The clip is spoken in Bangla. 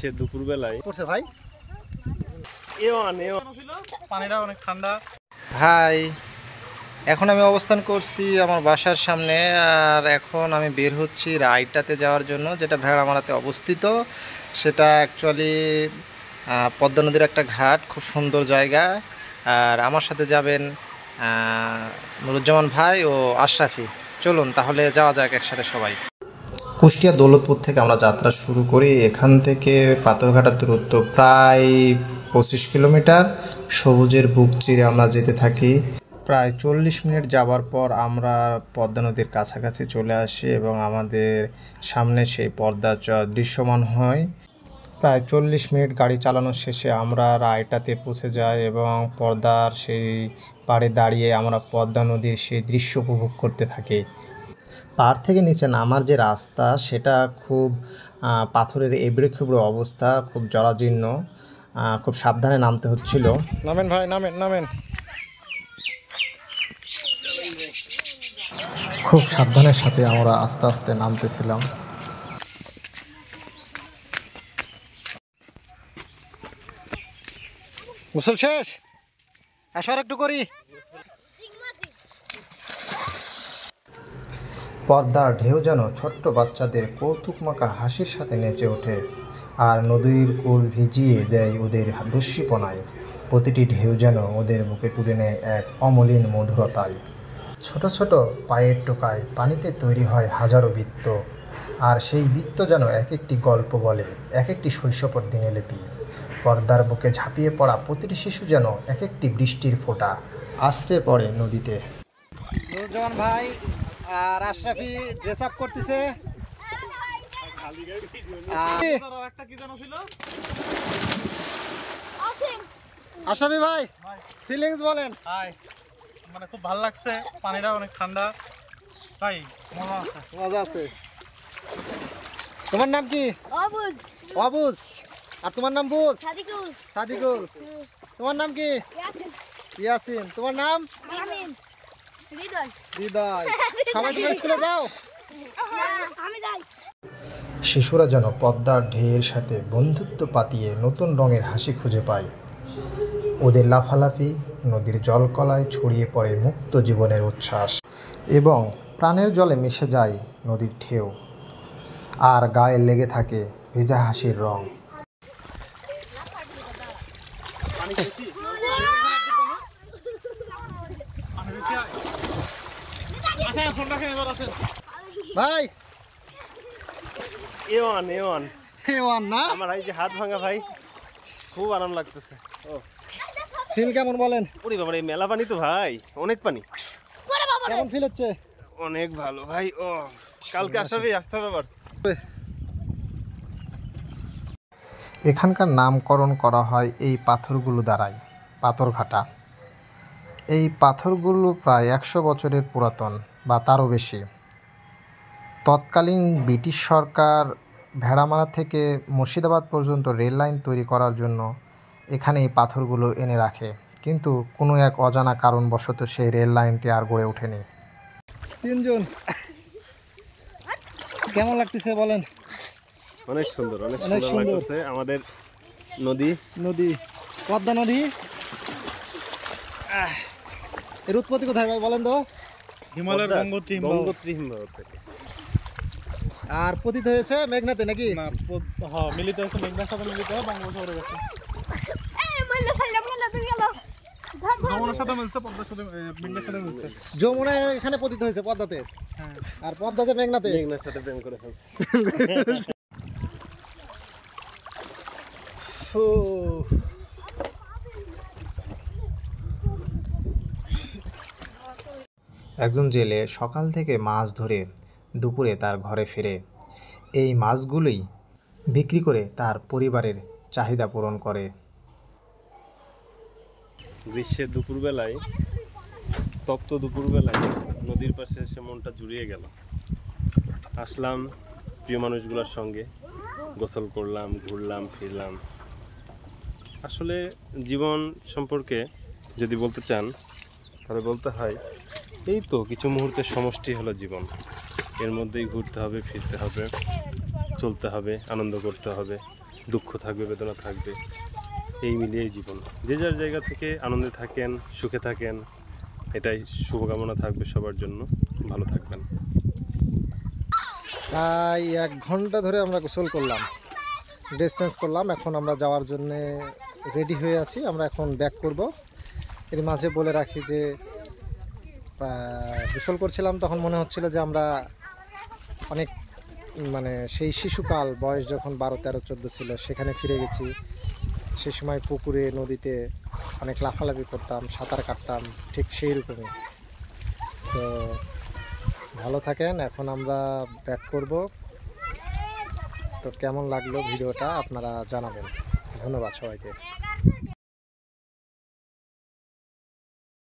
গ্রীষ্মের দুপুরবেলায় পড়ছে ভাই, পানিটা অনেক ঠান্ডা। হাই, এখন আমি অবস্থান করছি আমার বাসার সামনে। আর এখন আমি বের হচ্ছি রায়টাতে যাওয়ার জন্য, যেটা ভেড়ামারাতে অবস্থিত। সেটা অ্যাকচুয়ালি পদ্মা নদীর একটা ঘাট, খুব সুন্দর জায়গা। আর আমার সাথে যাবেন নুরুজ্জামান ভাই ও আশরাফি। চলুন তাহলে যাওয়া যাক একসাথে সবাই। কুষ্টিয়া দৌলতপুর থেকে আমরা যাত্রা শুরু করি। এখান থেকে পাথরঘাটার দূরত্ব প্রায় 25 কিলোমিটার। সবুজের বুক চিরে আমরা যেতে থাকি। প্রায় 40 মিনিট যাওয়ার পর আমরা পদ্মা নদীর কাছাকাছি চলে আসি এবং আমাদের সামনে সেই পদ্মা দৃশ্যমান হয়। প্রায় 40 মিনিট গাড়ি চালানো শেষে আমরা রায়টাতে পৌঁছে যাই এবং পদ্মার সেই পাড়ে দাঁড়িয়ে আমরা পদ্মা নদীর সেই দৃশ্য উপভোগ করতে থাকি। পাহাড় থেকে নিচে নামার যে রাস্তা, সেটা খুব পাথরের এবড়ে খেবড়ে অবস্থা, খুব জরাজীর্ণ, খুব সাবধানে নামতে হচ্ছিল। নামেন ভাই, নামেন নামেন। খুব সাবধানের সাথে আমরা আস্তে আস্তে নামতেছিলাম। গোসল শেষ, আসার একটু করি। পদ্মার ঢেউ যেন ছোট্ট বাচ্চাদের কৌতুকমাখা হাসির সাথে নেচে ওঠে, আর নদীর কুল ভিজিয়ে দেয় ওদের দস্যিপনায়। প্রতিটি ঢেউ যেন ওদের বুকে তুলে নেয় এক অমলিন মধুরতায়। ছোট ছোট পায়ের টোকায় পানিতে তৈরি হয় হাজারো বৃত্ত, আর সেই বৃত্ত যেন এক একটি গল্প বলে, এক একটি শৈশবের দিনে লিপি। পদ্মার বুকে ঝাঁপিয়ে পড়া প্রতিটি শিশু যেন এক একটি বৃষ্টির ফোঁটা আশ্রে পড়ে নদীতে। নুরুজ্জামান ভাই আর আশরাফি ড্রেস আপ করতেছে। আশরাফি ভাই, ফিলিংস বলেন। মানে খুব ভালো লাগছে, পানিটা অনেক ঠান্ডা, তাই মজা আছে। তোমার নাম কি? অবুজ। অবুজ। আর তোমার নাম বুজ? সাদিকুল। সাদিকুল। তোমার নাম কি? ইয়াসিন। ইয়াসিন। তোমার নাম? আমিন। হৃদয়। হৃদয়। সবাই তুমি স্কুলে যাও? আমি যাই। শিশুরা যেন পদ্মার ঢেউয়ের সাথে বন্ধুত্ব পাতিয়ে নতুন রঙের হাসি খুঁজে পায়। ওদের লাফালাফি নদীর জলকলায় ছড়িয়ে পড়ে মুক্ত জীবনের উচ্ছ্বাস, এবং প্রাণের জলে মিশে যায় নদীর ঢেউ, আর গায়ে লেগে থাকে ভেজা হাসির রং। ভাই এওয়ান না, আমার এই যে হাত ভাঙা ভাই, খুব আরাম লাগতেছে। ফিল কেমন বলেন? ওরে বাবা, এই মেলা পানি তো ভাই, অনেক পানি। কেমন ফিল হচ্ছে? অনেক ভালো ভাই। ও কালকে আসতে হবে আবার। এখানকার নামকরণ করা হয় এই পাথরগুলো দ্বারাই, পাথরঘাটা। এই পাথরগুলো প্রায় 100 বছরের পুরাতন বা তারও বেশি। তৎকালীন ব্রিটিশ সরকার ভেড়ামারা থেকে মুর্শিদাবাদ পর্যন্ত রেল লাইন তৈরি করার জন্য এখানে এই পাথরগুলো এনে রাখে, কিন্তু কোনো এক অজানা কারণবশত সেই রেল লাইনটি আর গড়ে ওঠেনি। তিনজন কেমন লাগতেছে বলেন? অনেক সুন্দর, অনেক সুন্দর লাগতেছে। আমাদের নদী পদ্মা নদী। এর উৎপত্তি কোথায় ভাই বলেন তো? হিমালয়ের গঙ্গোত্রী হিমবাহ থেকে। আর পতিত হয়েছে মেঘনাতে নাকি? না, হ্যাঁ, মিলিত হয়েছে মেঘনার সাথে, মিলিত হয়ে বঙ্গোপসাগরে গেছে। যমুনার সাথে মিলছে, পদ্মার সাথে, মেঘনার সাথে মিলছে। যমুনা এখানে পতিত হয়েছে পদ্মাতে, আর পদ্মাতে মেঘনাতে। মেঘনার সাথে প্রেম করে ফেলছে। একজন জেলে সকাল থেকে মাছ ধরে দুপুরে তার ঘরে ফিরে। এই মাছগুলোই বিক্রি করে তার পরিবারের চাহিদা পূরণ করে। গ্রীষ্মের দুপুরবেলায়, তপ্ত দুপুরবেলায় নদীর পাশে এসে মনটা জুড়িয়ে গেল। আসলাম প্রিয় মানুষগুলোর সঙ্গে, গোসল করলাম, ঘুরলাম, ফিরলাম। আসলে জীবন সম্পর্কে যদি বলতে চান, তাহলে বলতে হয় এই তো কিছু মুহূর্তের সমষ্টি হলো জীবন। এর মধ্যেই ঘুরতে হবে, ফিরতে হবে, চলতে হবে, আনন্দ করতে হবে। দুঃখ থাকবে, বেদনা থাকবে, এই মিলিয়েই জীবন। যে যার জায়গা থেকে আনন্দে থাকেন, সুখে থাকেন, এটাই শুভকামনা থাকবে সবার জন্য। ভালো থাকবেন। প্রায় 1 ঘন্টা ধরে আমরা গোসল করলাম, ড্রেস চেঞ্জ করলাম, এখন আমরা যাওয়ার জন্যে রেডি হয়ে আছি। আমরা এখন ব্যাক করব। এর মাঝে বলে রাখি যে গোসল করছিলাম তখন মনে হচ্ছিল যে আমরা অনেক মানে সেই শিশুকাল, বয়স যখন 12, 13, 14 ছিল সেখানে ফিরে গেছি। সে সময় পুকুরে, নদীতে অনেক লাফালাফি করতাম, সাঁতার কাটতাম, ঠিক সেই রকমই। তো ভালো থাকেন, এখন আমরা ব্যাক করব। তো কেমন লাগলো ভিডিওটা আপনারা জানাবেন। ধন্যবাদ সবাইকে।